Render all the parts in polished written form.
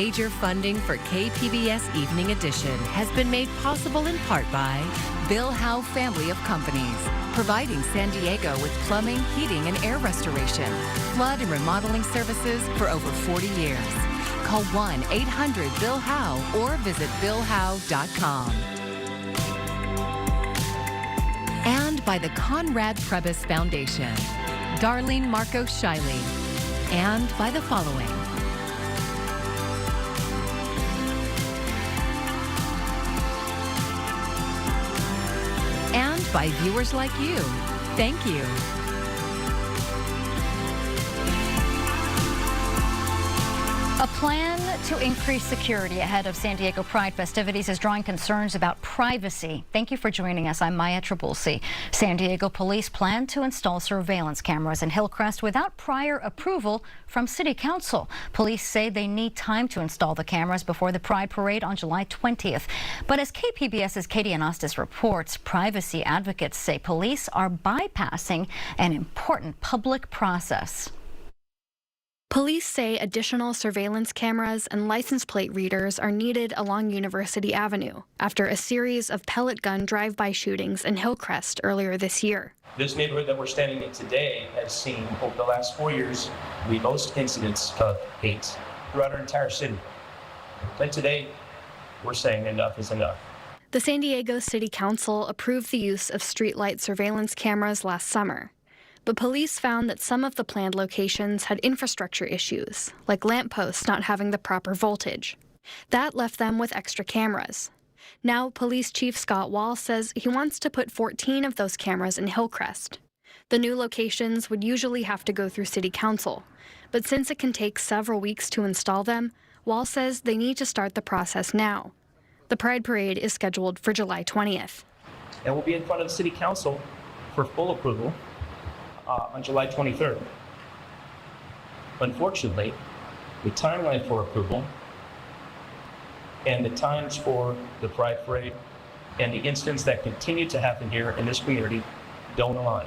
Major funding for KPBS Evening Edition has been made possible in part by Bill Howe Family of Companies, providing San Diego with plumbing, heating, and air restoration, flood and remodeling services for over 40 years. Call 1-800-BILL-HOWE or visit billhowe.com. And by the Conrad Prebys Foundation, Darlene Marcos Shiley, and by the following. And by viewers like you. Thank you. A plan to increase security ahead of San Diego Pride festivities is drawing concerns about privacy. Thank you for joining us. I'm Maya Trabulsi. San Diego police plan to install surveillance cameras in Hillcrest without prior approval from City Council. Police say they need time to install the cameras before the Pride Parade on July 20th. But as KPBS's Katie Anastas reports, privacy advocates say police are bypassing an important public process. Police say additional surveillance cameras and license plate readers are needed along University Avenue after a series of pellet gun drive-by shootings in Hillcrest earlier this year. This neighborhood that we're standing in today has seen, over the last 4 years, the most incidents of hate throughout our entire city. And today, we're saying enough is enough. The San Diego City Council approved the use of streetlight surveillance cameras last summer. But police found that some of the planned locations had infrastructure issues, like lampposts not having the proper voltage. That left them with extra cameras. Now, Police Chief Scott Wall says he wants to put 14 of those cameras in Hillcrest. The new locations would usually have to go through City Council, but since it can take several weeks to install them, Wall says they need to start the process now. The Pride Parade is scheduled for July 20th. And we'll be in front of the City Council for full approval on July 23rd. Unfortunately, the timeline for approval and the times for the Pride Parade and the incidents that continue to happen here in this community don't align.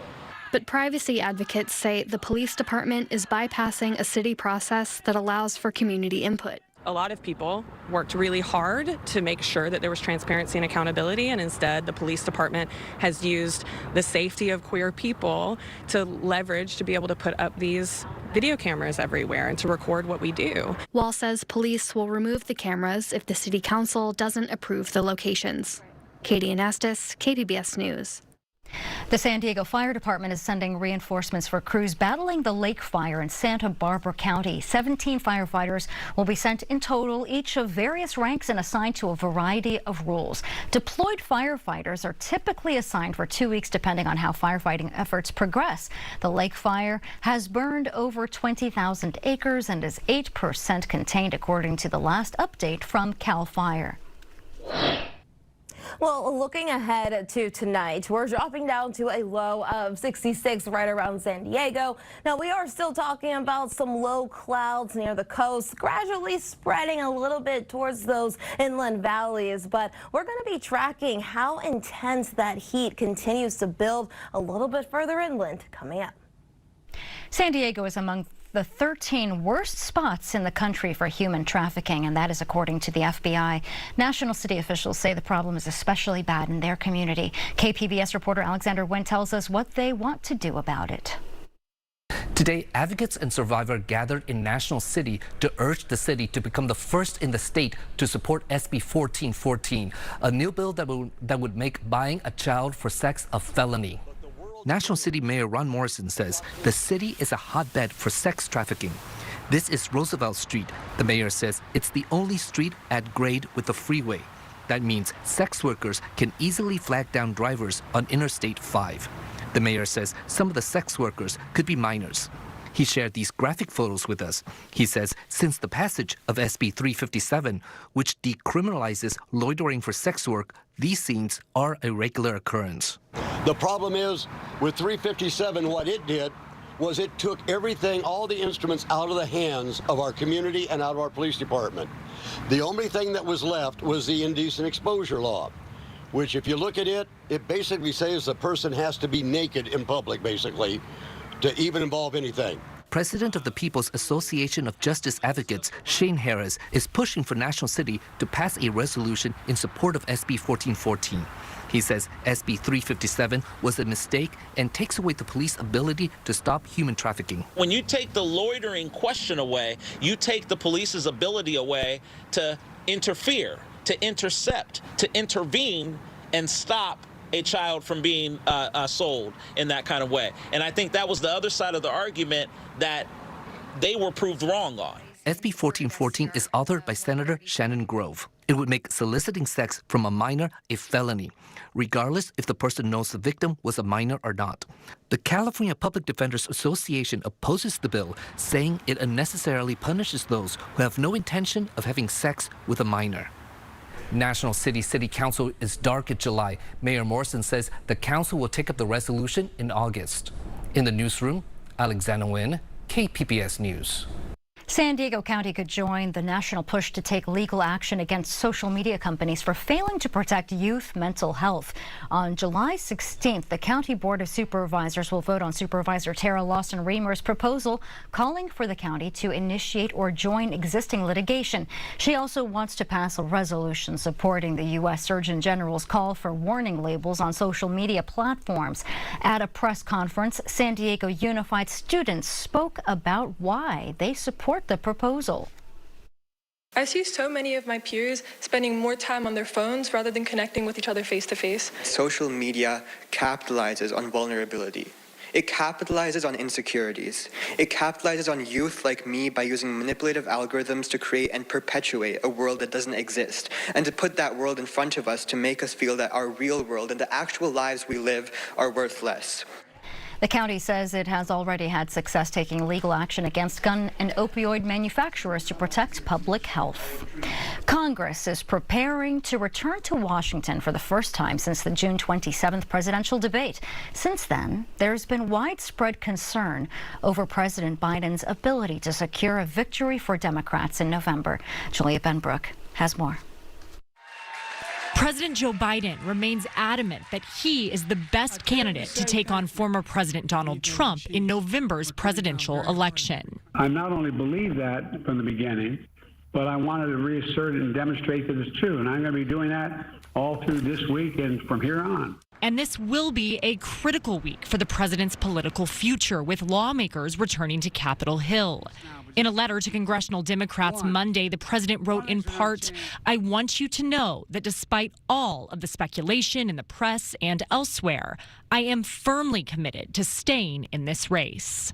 But privacy advocates say the police department is bypassing a city process that allows for community input. A lot of people worked really hard to make sure that there was transparency and accountability, and instead the police department has used the safety of queer people to leverage to be able to put up these video cameras everywhere and to record what we do. Wall says police will remove the cameras if the City Council doesn't approve the locations. Katie Anastas, KPBS News. The San Diego Fire Department is sending reinforcements for crews battling the lake fire in Santa Barbara County. 17 firefighters will be sent in total, each of various ranks and assigned to a variety of roles. Deployed firefighters are typically assigned for 2 weeks depending on how firefighting efforts progress. The lake fire has burned over 20,000 acres and is 8% contained according to the last update from CAL FIRE. Well, looking ahead to tonight, we're dropping down to a low of 66 right around San Diego. Now, we are still talking about some low clouds near the coast, gradually spreading a little bit towards those inland valleys. But we're going to be tracking how intense that heat continues to build a little bit further inland coming up. San Diego is among the 13 worst spots in the country for human trafficking, and that is according to the FBI. National city officials say the problem is especially bad in their community. KPBS reporter Alexander Wen tells us what they want to do about it. Today, advocates and survivors gathered in National City to urge the city to become the first in the state to support SB 1414, a new bill that would make buying a child for sex a felony. National City Mayor Ron Morrison says the city is a hotbed for sex trafficking. This is Roosevelt Street. The mayor says it's the only street at grade with a freeway. That means sex workers can easily flag down drivers on Interstate 5. The mayor says some of the sex workers could be minors. He shared these graphic photos with us. He says since the passage of SB 357, which decriminalizes loitering for sex work, these scenes are a regular occurrence. The problem is, with 357, what it did was it took everything, all the instruments out of the hands of our community and out of our police department. The only thing that was left was the indecent exposure law, which if you look at it, it basically says the person has to be naked in public, basically, to even involve anything. President of the People's Association of Justice Advocates, Shane Harris, is pushing for National City to pass a resolution in support of SB 1414. He says SB 357 was a mistake and takes away the police's ability to stop human trafficking. When you take the loitering question away, you take the police's ability away to interfere, to intercept, to intervene and stop a child from being sold in that kind of way. And I think that was the other side of the argument that they were proved wrong on. SB 1414 is authored by Senator Shannon Grove. It would make soliciting sex from a minor a felony, regardless if the person knows the victim was a minor or not. The California Public Defenders Association opposes the bill, saying it unnecessarily punishes those who have no intention of having sex with a minor. National City Council is dark in July. Mayor Morrison says the council will take up the resolution in August. In the newsroom, Alexander Nguyen, KPBS News. San Diego County could join the national push to take legal action against social media companies for failing to protect youth mental health. On July 16th, the County Board of Supervisors will vote on Supervisor Tara Lawson-Reamer's proposal calling for the county to initiate or join existing litigation. She also wants to pass a resolution supporting the U.S. Surgeon General's call for warning labels on social media platforms. At a press conference, San Diego Unified students spoke about why they support the proposal. I see so many of my peers spending more time on their phones rather than connecting with each other face to face. Social media capitalizes on vulnerability. It capitalizes on insecurities. It capitalizes on youth like me by using manipulative algorithms to create and perpetuate a world that doesn't exist, and to put that world in front of us to make us feel that our real world and the actual lives we live are worth less. The county says it has already had success taking legal action against gun and opioid manufacturers to protect public health. Congress is preparing to return to Washington for the first time since the June 27th presidential debate. Since then, there's been widespread concern over President Biden's ability to secure a victory for Democrats in November. Julia Benbrook has more. President Joe Biden remains adamant that he is the best candidate to take on former President Donald Trump in November's presidential election. I not only believe that from the beginning, but I wanted to reassert it and demonstrate that it's true. And I'm going to be doing that all through this week and from here on. And this will be a critical week for the president's political future, with lawmakers returning to Capitol Hill. In a letter to congressional Democrats Monday, the president wrote in part, "I want you to know that despite all of the speculation in the press and elsewhere, I am firmly committed to staying in this race."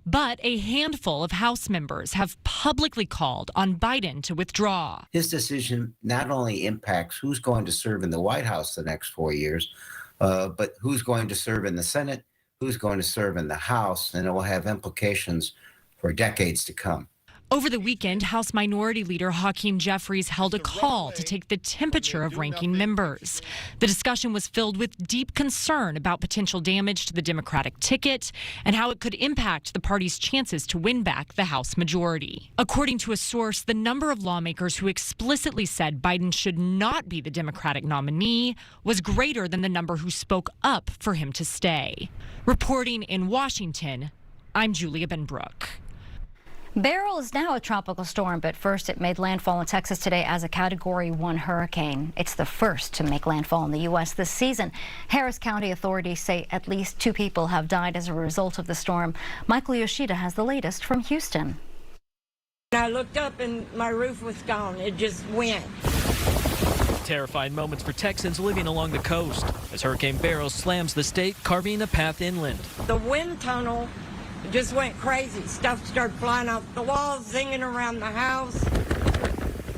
But a handful of House members have publicly called on Biden to withdraw. His decision not only impacts who's going to serve in the White House the next 4 years, but who's going to serve in the Senate, who's going to serve in the House, and it will have implications for decades to come. Over the weekend, House Minority Leader Hakeem Jeffries held a call to take the temperature of ranking members. The discussion was filled with deep concern about potential damage to the Democratic ticket and how it could impact the party's chances to win back the House majority. According to a source, the number of lawmakers who explicitly said Biden should not be the Democratic nominee was greater than the number who spoke up for him to stay. Reporting in Washington, I'm Julia Benbrook. Beryl is now a tropical storm, but first it made landfall in Texas today as a Category 1 hurricane. It's the first to make landfall in the U.S. this season. Harris County authorities say at least 2 people have died as a result of the storm. Michael Yoshida has the latest from Houston. I looked up and my roof was gone. It just went. Terrifying moments for Texans living along the coast as Hurricane Beryl slams the state, carving a path inland. The wind tunnel just went crazy. Stuff started flying off the walls, zinging around the house.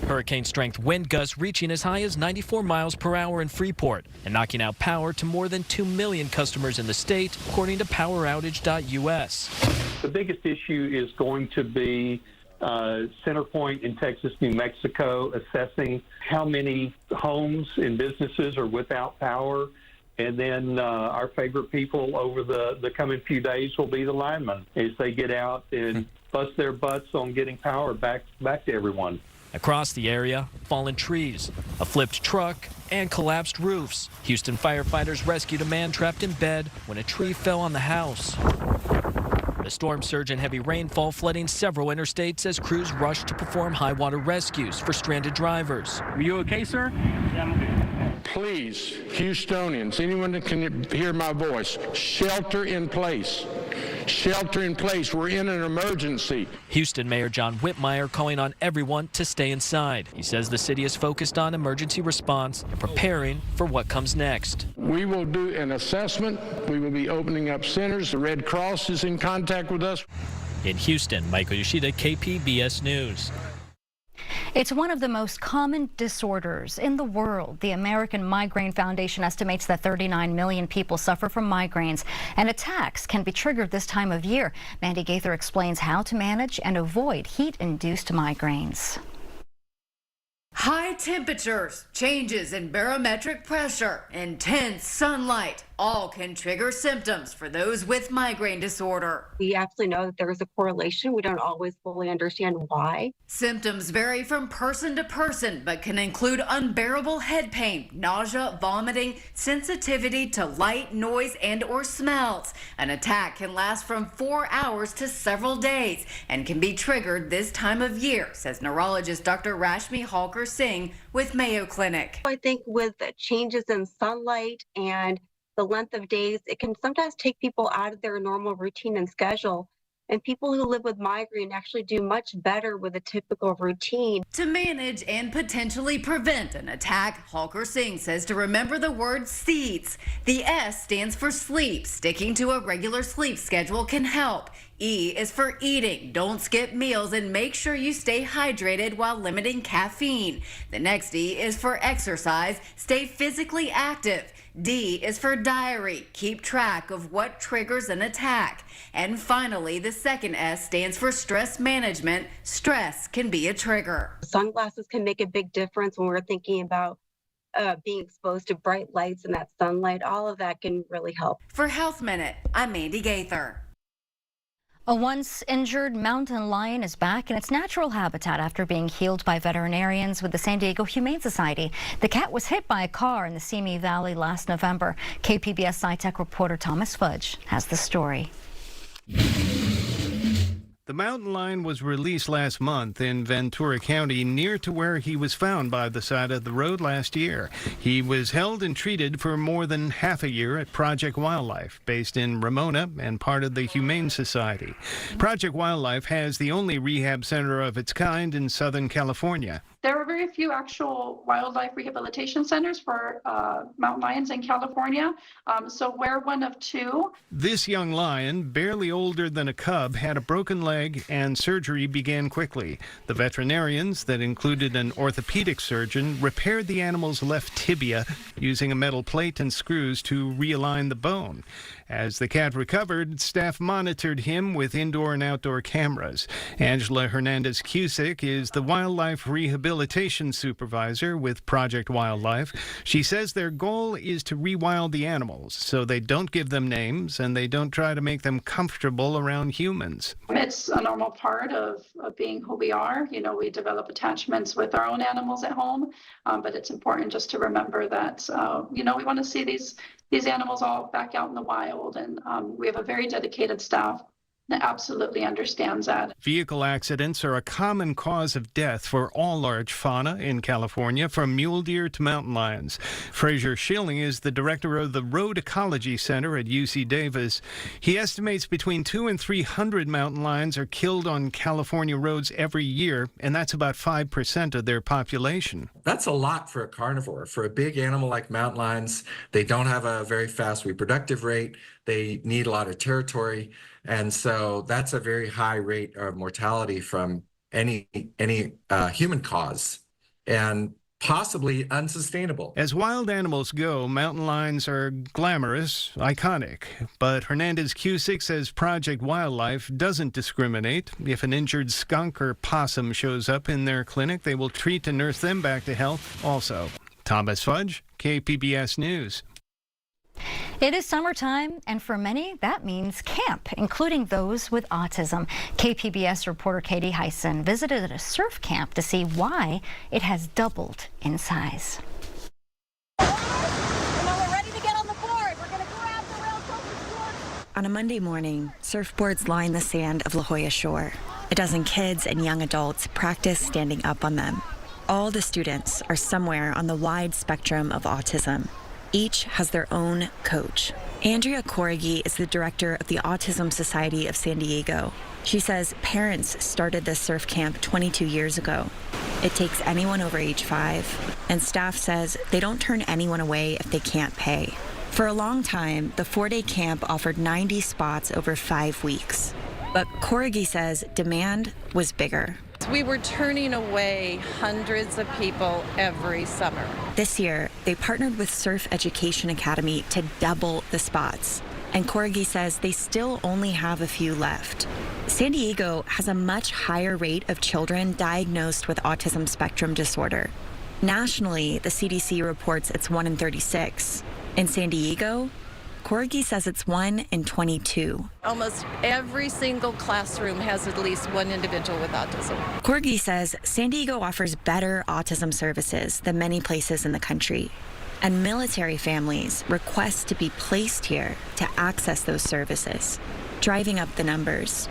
Hurricane strength wind gusts reaching as high as 94 miles per hour in Freeport and knocking out power to more than 2 million customers in the state, according to PowerOutage.us. The biggest issue is going to be Centerpoint in Texas, New Mexico, assessing how many homes and businesses are without power. And then our favorite people over the coming few days will be the linemen as they get out and bust their butts on getting power back to everyone. Across the area, fallen trees, a flipped truck, and collapsed roofs. Houston firefighters rescued a man trapped in bed when a tree fell on the house. The storm surge and heavy rainfall flooding several interstates as crews rushed to perform high-water rescues for stranded drivers. Are you okay, sir? Yeah, I'm okay. Please, Houstonians, anyone that can hear my voice, shelter in place. Shelter in place. We're in an emergency. Houston Mayor John Whitmire calling on everyone to stay inside. He says the city is focused on emergency response and preparing for what comes next. We will do an assessment. We will be opening up centers. The Red Cross is in contact with us. In Houston, Michael Yoshida, KPBS News. It's one of the most common disorders in the world. The American Migraine Foundation estimates that 39 million people suffer from migraines, and attacks can be triggered this time of year. Mandy Gaither explains how to manage and avoid heat-induced migraines. High temperatures, changes in barometric pressure, intense sunlight, all can trigger symptoms for those with migraine disorder. We absolutely know that there is a correlation. We don't always fully understand why. Symptoms vary from person to person, but can include unbearable head pain, nausea, vomiting, sensitivity to light, noise, and or smells. An attack can last from 4 hours to several days and can be triggered this time of year, says neurologist Dr. Rashmi Halker Singh with Mayo Clinic. I think with the changes in sunlight and the length of days, it can sometimes take people out of their normal routine and schedule. And people who live with migraine actually do much better with a typical routine. To manage and potentially prevent an attack, Halker Singh says to remember the word SEEDS. The S stands for sleep. Sticking to a regular sleep schedule can help. E is for eating. Don't skip meals and make sure you stay hydrated while limiting caffeine. The next E is for exercise. Stay physically active. D is for diary. Keep track of what triggers an attack. And finally, the second S stands for stress management. Stress can be a trigger. Sunglasses can make a big difference when we're thinking about being exposed to bright lights and that sunlight. All of that can really help. For Health Minute, I'm Mandy Gaither. A once injured mountain lion is back in its natural habitat after being healed by veterinarians with the San Diego Humane Society. The cat was hit by a car in the Simi Valley last November. KPBS SciTech reporter Thomas Fudge has the story. The mountain lion was released last month in Ventura County, near to where he was found by the side of the road last year. He was held and treated for more than half a year at Project Wildlife, based in Ramona and part of the Humane Society. Project Wildlife has the only rehab center of its kind in Southern California. There are very few actual wildlife rehabilitation centers for mountain lions in California, so we're one of two. This young lion, barely older than a cub, had a broken leg and surgery began quickly. The veterinarians, that included an orthopedic surgeon, repaired the animal's left tibia using a metal plate and screws to realign the bone. As the cat recovered, staff monitored him with indoor and outdoor cameras. Angela Hernandez-Cusick is the wildlife rehabilitation supervisor with Project Wildlife. She says their goal is to rewild the animals so they don't give them names and they don't try to make them comfortable around humans. It's a normal part of being who we are. You know, we develop attachments with our own animals at home, but it's important just to remember that, we want to see these animals all back out in the wild, and we have a very dedicated staff that absolutely understands that. Vehicle accidents are a common cause of death for all large fauna in California, from mule deer to mountain lions. Fraser Schilling is the director of the Road Ecology Center at UC Davis. He estimates between 200 and 300 mountain lions are killed on California roads every year, and that's about 5% of their population. That's a lot for a carnivore. For a big animal like mountain lions, they don't have a very fast reproductive rate. They need a lot of territory. And so that's a very high rate of mortality from any human cause, and possibly unsustainable. As wild animals go, mountain lions are glamorous, iconic. But Hernandez-Cusick says Project Wildlife doesn't discriminate. If an injured skunk or possum shows up in their clinic, they will treat and nurse them back to health also. Thomas Fudge, KPBS News. It is summertime, and for many, that means camp, including those with autism. KPBS reporter Katie Hyson visited a surf camp to see why it has doubled in size. On a Monday morning, surfboards line the sand of La Jolla Shore. A dozen kids and young adults practice standing up on them. All the students are somewhere on the wide spectrum of autism. Each has their own coach. Andrea Corrigy is the director of the Autism Society of San Diego. She says parents started this surf camp 22 years ago. It takes anyone over age 5, and staff says they don't turn anyone away if they can't pay. For a long time, the 4-day camp offered 90 spots over 5 weeks. But Corrigy says demand was bigger. We were turning away hundreds of people every summer. This year, they partnered with Surf Education Academy to double the spots. And Corrigy says they still only have a few left. San Diego has a much higher rate of children diagnosed with autism spectrum disorder. Nationally, the CDC reports it's 1 in 36. In San Diego, Corrigy says it's 1 in 22. Almost every single classroom has at least one individual with autism. Corrigy says San Diego offers better autism services than many places in the country. And military families request to be placed here to access those services, driving up the numbers.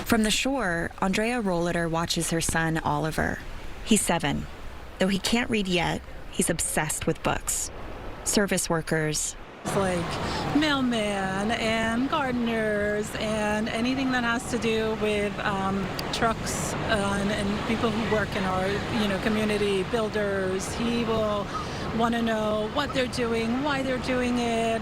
From the shore, Andrea Rolliter watches her son, Oliver. He's 7. Though he can't read yet, he's obsessed with books. Service workers. It's like mailmen and gardeners and anything that has to do with trucks and people who work in our community, builders. He will want to know what they're doing, why they're doing it,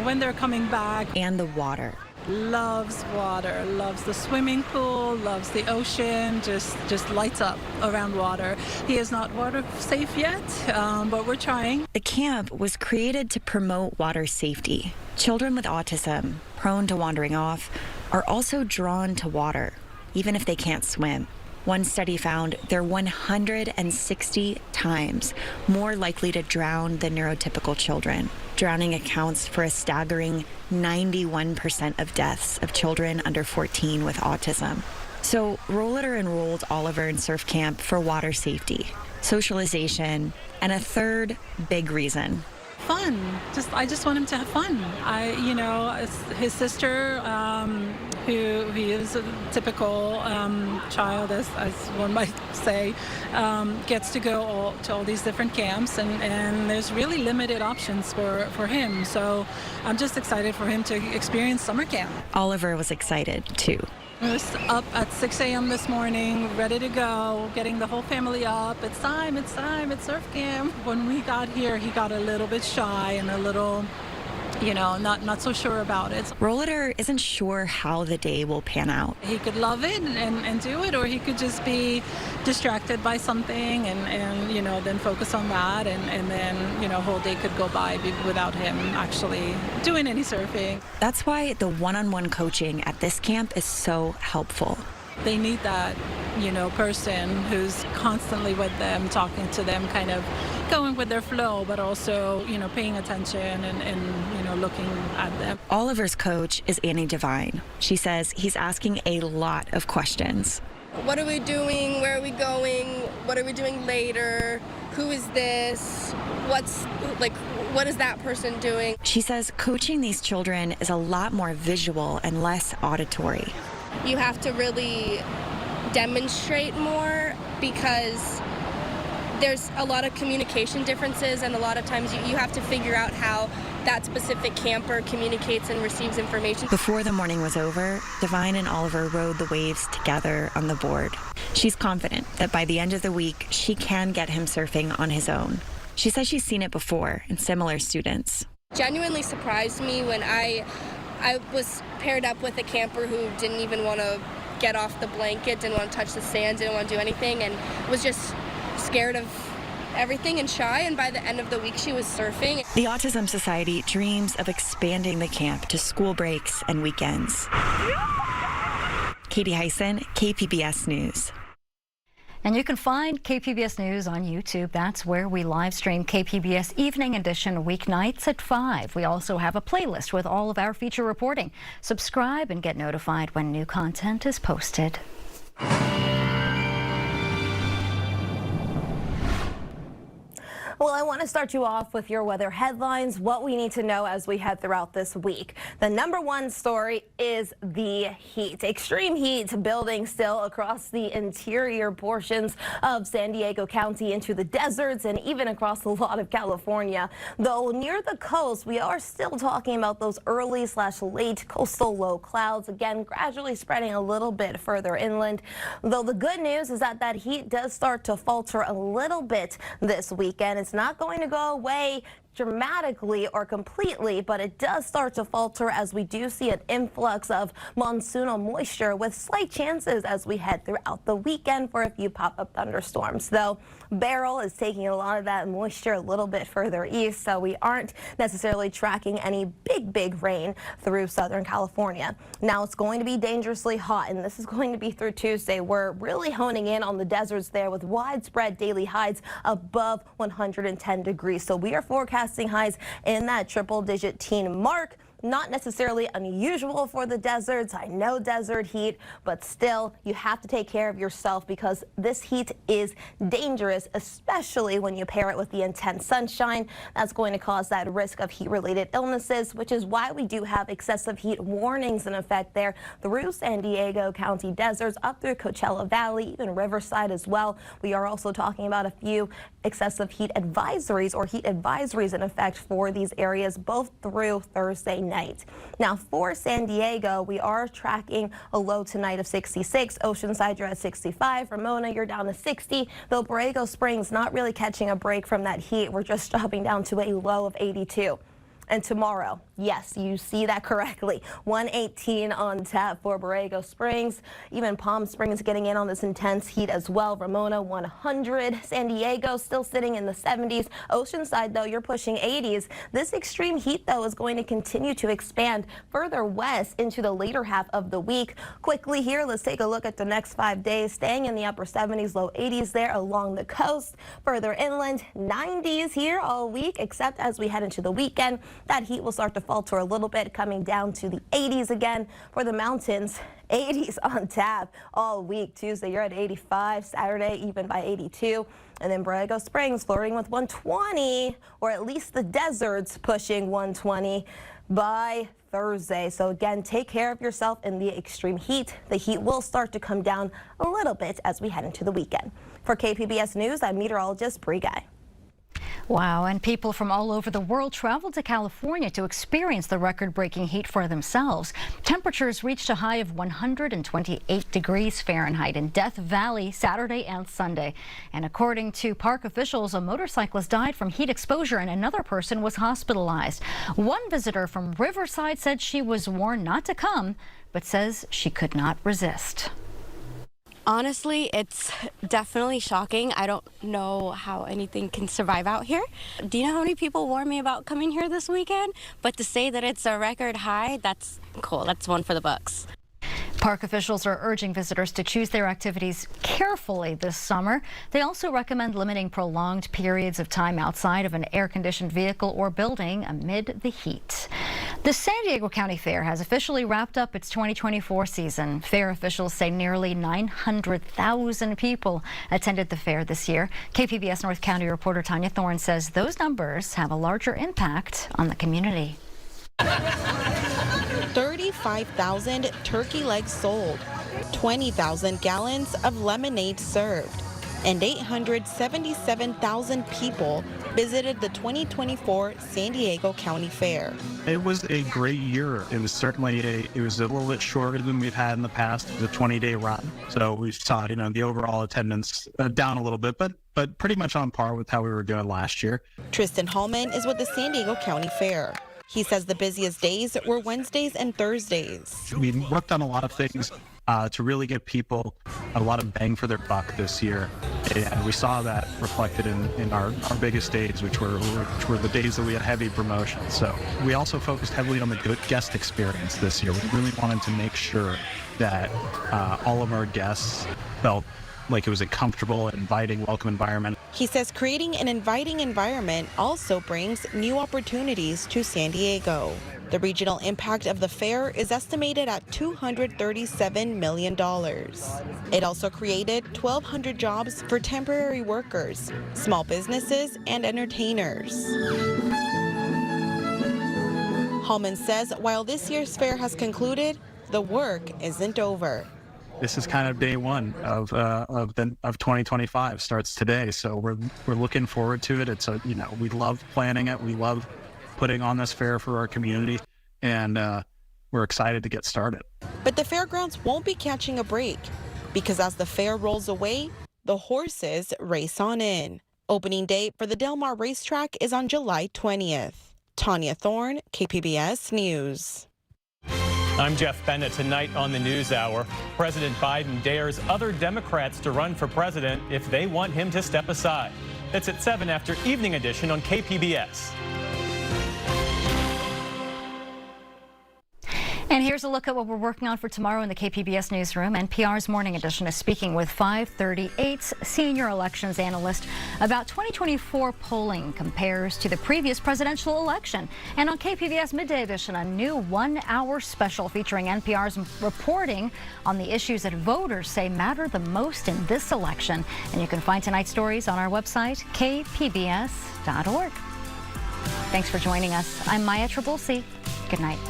when they're coming back. And the water. Loves water, loves the swimming pool, loves the ocean, just lights up around water. He is not water safe yet, but we're trying. The camp was created to promote water safety. Children with autism, prone to wandering off, are also drawn to water, even if they can't swim. One study found they're 160 times more likely to drown than neurotypical children. Drowning accounts for a staggering 91% of deaths of children under 14 with autism. So Rolliter enrolled Oliver in surf camp for water safety, socialization, and a third big reason. Fun. I just want him to have fun. His sister, who is a typical child, as one might say, gets to go to all these different camps, and there's really limited options for him. So I'm just excited for him to experience summer camp. Oliver was excited too. I was up at 6 a.m. this morning, ready to go, getting the whole family up. It's time, it's surf camp. When we got here, he got a little bit shy and a little, not so sure about it. Rolliter isn't sure how the day will pan out. He could love it and do it, or he could just be distracted by something and then focus on that, and then, whole day could go by without him actually doing any surfing. That's why the one-on-one coaching at this camp is so helpful. They need that, person who's constantly with them, talking to them, kind of going with their flow, but also, paying attention and looking at them. Oliver's coach is Annie Devine. She says he's asking a lot of questions. What are we doing? Where are we going? What are we doing later? Who is this? What is that person doing? She says coaching these children is a lot more visual and less auditory. You have to really demonstrate more because there's a lot of communication differences, and a lot of times you have to figure out how that specific camper communicates and receives information. Before the morning was over, Devine and Oliver rode the waves together on the board. She's confident that by the end of the week, she can get him surfing on his own. She says she's seen it before in similar students. Genuinely surprised me when I was paired up with a camper who didn't even want to get off the blanket, didn't want to touch the sand, didn't want to do anything, and was just scared of everything and shy, and by the end of the week she was surfing. The Autism Society dreams of expanding the camp to school breaks and weekends. Katie Hyson, KPBS News. And you can find KPBS News on YouTube. That's where we live stream KPBS Evening Edition weeknights at 5. We also have a playlist with all of our feature reporting. Subscribe and get notified when new content is posted. Well, I want to start you off with your weather headlines, what we need to know as we head throughout this week. The #1 story is the heat. Extreme heat building still across the interior portions of San Diego County into the deserts and even across a lot of California. Though near the coast, we are still talking about those early/late coastal low clouds, again, gradually spreading a little bit further inland. Though the good news is that heat does start to falter a little bit this weekend. It's not going to go away dramatically or completely, but it does start to falter as we do see an influx of monsoonal moisture with slight chances as we head throughout the weekend for a few pop-up thunderstorms. Though Beryl is taking a lot of that moisture a little bit further east, so we aren't necessarily tracking any big rain through Southern California. Now it's going to be dangerously hot, and this is going to be through Tuesday. We're really honing in on the deserts there with widespread daily highs above 110 degrees. So we are forecasting highs in that triple-digit teen mark. Not necessarily unusual for the deserts. I know desert heat, but still you have to take care of yourself because this heat is dangerous, especially when you pair it with the intense sunshine. That's going to cause that risk of heat-related illnesses, which is why we do have excessive heat warnings in effect there through San Diego County deserts, up through Coachella Valley, even Riverside as well. We are also talking about a few excessive heat advisories or heat advisories in effect for these areas both through Thursday night. Now for San Diego, we are tracking a low tonight of 66. Oceanside, you're at 65. Ramona, you're down to 60. Though Borrego Springs not really catching a break from that heat. We're just dropping down to a low of 82. And tomorrow, yes, you see that correctly, 118 on tap for Borrego Springs. Even Palm Springs getting in on this intense heat as well. Ramona 100. San Diego still sitting in the 70s. Oceanside, though, you're pushing 80s. This extreme heat, though, is going to continue to expand further west into the later half of the week. Quickly here, let's take a look at the next 5 days, staying in the upper 70s, low 80s there along the coast. Further inland, 90s here all week, except as we head into the weekend. That heat will start to falter a little bit, coming down to the 80s again. For the mountains, 80s on tap all week. Tuesday, you're at 85. Saturday, even by 82. And then Borrego Springs flirting with 120, or at least the deserts pushing 120 by Thursday. So again, take care of yourself in the extreme heat. The heat will start to come down a little bit as we head into the weekend. For KPBS News, I'm meteorologist Bree Guy. Wow, and people from all over the world traveled to California to experience the record-breaking heat for themselves. Temperatures reached a high of 128 degrees Fahrenheit in Death Valley Saturday and Sunday. And according to park officials, a motorcyclist died from heat exposure and another person was hospitalized. One visitor from Riverside said she was warned not to come, but says she could not resist. Honestly, it's definitely shocking. I don't know how anything can survive out here. Do you know how many people warned me about coming here this weekend? But to say that it's a record high, that's cool. That's one for the books. Park officials are urging visitors to choose their activities carefully this summer. They also recommend limiting prolonged periods of time outside of an air-conditioned vehicle or building amid the heat. The San Diego County Fair has officially wrapped up its 2024 season. Fair officials say nearly 900,000 people attended the fair this year. KPBS North County reporter Tanya Thorne says those numbers have a larger impact on the community. 35,000 turkey legs sold, 20,000 gallons of lemonade served, and 877,000 people visited the 2024 San Diego County Fair. It was a great year. It was certainly it was a little bit shorter than we've had in the past. It was a 20-day run. So we saw, the overall attendance down a little bit, but pretty much on par with how we were doing last year. Tristan Hallman is with the San Diego County Fair. He says the busiest days were Wednesdays and Thursdays. We worked on a lot of things to really get people a lot of bang for their buck this year. And we saw that reflected in our biggest days, which were the days that we had heavy promotions. So we also focused heavily on the good guest experience this year. We really wanted to make sure that all of our guests felt like it was a comfortable, inviting, welcome environment. He says creating an inviting environment also brings new opportunities to San Diego. The regional impact of the fair is estimated at $237 million. It also created 1,200 jobs for temporary workers, small businesses, and entertainers. Hallman says while this year's fair has concluded, the work isn't over. This is kind of day one of 2025. Starts today, so we're looking forward to it. It's we love planning it. We love putting on this fair for our community, and we're excited to get started. But the fairgrounds won't be catching a break, because as the fair rolls away, the horses race on in. Opening date for the Del Mar racetrack is on July 20th. Tanya Thorne, KPBS News. I'm Jeff Bennett. Tonight on the NewsHour, President Biden dares other Democrats to run for president if they want him to step aside. That's at 7 after Evening Edition on KPBS. And here's a look at what we're working on for tomorrow in the KPBS newsroom. NPR's Morning Edition is speaking with 538's senior elections analyst about 2024 polling compares to the previous presidential election. And on KPBS Midday Edition, a new 1-hour special featuring NPR's reporting on the issues that voters say matter the most in this election. And you can find tonight's stories on our website, kpbs.org. Thanks for joining us. I'm Maya Trabulsi. Good night.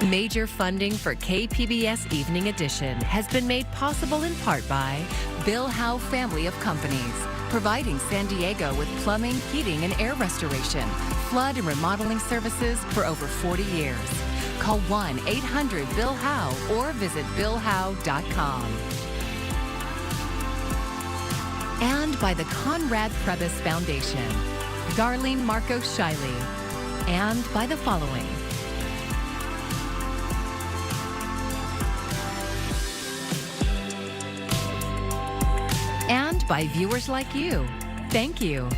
Major funding for KPBS Evening Edition has been made possible in part by Bill Howe Family of Companies, providing San Diego with plumbing, heating, and air restoration, flood and remodeling services for over 40 years. Call 1-800-BILL-HOWE or visit BillHowe.com. And by the Conrad Prebys Foundation, Darlene Marcos Shiley, and by the following. And by viewers like you. Thank you.